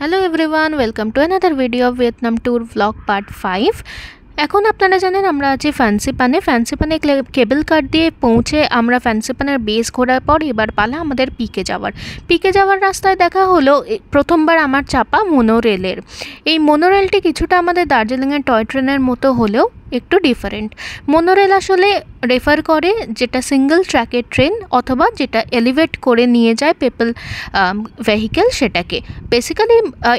Hello everyone, welcome to another video of Vietnam tour vlog part 5। এখন আপনারা জানেন আমরা আছি ফ্যান্সিপানে কেবল কার দিয়ে পৌঁছে আমরা ফ্যান্সিপানের বেস ঘোরার পর এবার পালা আমাদের পিকে যাওয়ার রাস্তায় দেখা হলো প্রথমবার আমার চাপা মোনোরেলের। এই মোনোরেলটি কিছুটা আমাদের দার্জিলিংয়ের টয় ট্রেনের মতো হলেও একটু ডিফারেন্ট। মোনোরেল আসলে রেফার করে যেটা সিঙ্গল ট্র্যাকের ট্রেন অথবা যেটা এলিভেট করে নিয়ে যায় পিপল ভেহিকেল, সেটাকে বেসিক্যালি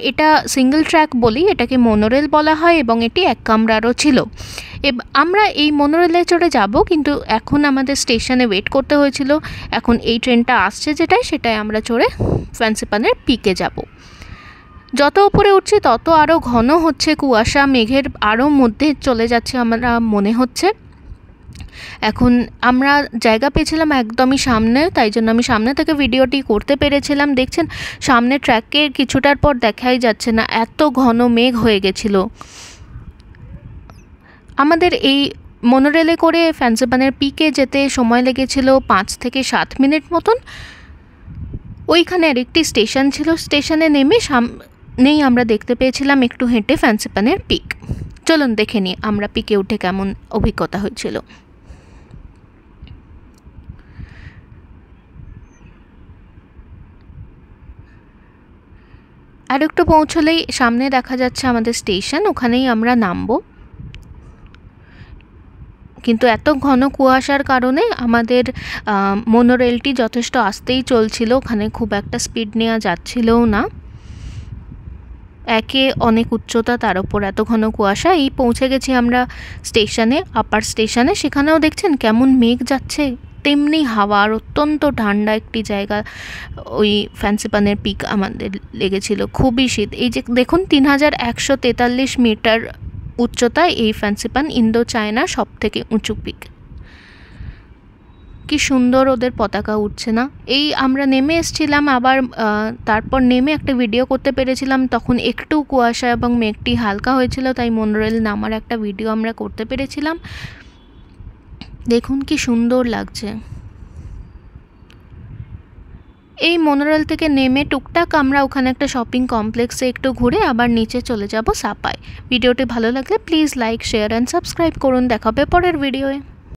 এটা সিঙ্গল ট্র্যাক বলি এটাকে মোনোরেল বলা হয় এবং এটি এক কামরারও ছিল। আমরা এই মোনোরেলে চড়ে যাব, কিন্তু এখন আমাদের স্টেশনে ওয়েট করতে হয়েছিল। এখন এই ট্রেনটা আসছে সেটাই আমরা চড়ে ফ্যান্সিপানের পিকে যাব। যত উপরে উঠছি তত আরও ঘন হচ্ছে কুয়াশা, মেঘের আরও মধ্যে চলে যাচ্ছে আমরা মনে হচ্ছে। এখন আমরা জায়গা পেয়েছিলাম একদমই সামনে, তাই জন্য আমি সামনে থেকে ভিডিওটি করতে পেরেছিলাম। দেখছেন সামনে ট্র্যাকের কিছুটার পর দেখাই যাচ্ছে না, এত ঘন মেঘ হয়ে গেছিল। আমাদের এই মোনোরেলে করে ফ্যান্সিপানের পিকে যেতে সময় লেগেছিল 5 থেকে 7 মিনিট মতন। ওইখানে আরেকটি স্টেশন ছিল, স্টেশনে নেমে সামনেই আমরা দেখতে পেয়েছিলাম একটু হেঁটে ফ্যান্সিপানের পিক। চলুন দেখে নিই আমরা পিকে উঠে কেমন অভিজ্ঞতা হয়েছিল। আর একটু পৌঁছলেই সামনে দেখা যাচ্ছে আমাদের স্টেশন, ওখানেই আমরা নামবো। কিন্তু এত ঘন কুয়াশার কারণে আমাদের মোনোরেলটি যথেষ্ট আস্তেই চলছিল, ওখানে খুব একটা স্পিড নেওয়া যাচ্ছিলও না। একে অনেক উচ্চতা, তার উপর এত ঘন কুয়াশা। এই পৌঁছে গেছি আমরা স্টেশনে, আপার স্টেশনে। সেখানেও দেখছেন কেমন মেঘ যাচ্ছে, তেমনি হাওয়া, আর অত্যন্ত ঠান্ডা একটি জায়গা। ওই ফ্যান্সিপানের পিক আমাদের লেগেছিল, খুবই শীত। এই যে দেখুন 3143 মিটার উচ্চতায় এই ফ্যান্সিপান ইন্দো চায়নার সব থেকে উঁচু পিক। কি সুন্দর ওদের পতাকা উঠছে না। এই আমরা নেমে এসেছিলাম, আবার তারপর নেমে একটা ভিডিও করতে পেরেছিলাম। তখন একটু কুয়াশা এবং মেঘটি হালকা হয়েছিল, তাই মোনোরেল নামার একটা ভিডিও আমরা করতে পেরেছিলাম। দেখুন কি সুন্দর লাগছে। এই মোনোরেল থেকে নেমে টুকটাক আমরা ওখানে একটা শপিং কমপ্লেক্সে একটু ঘুরে আবার নিচে চলে যাব সাপায়। ভিডিওটি ভালো লাগলে please like, share and subscribe করুন। দেখা হবে পরের ভিডিওয়ে।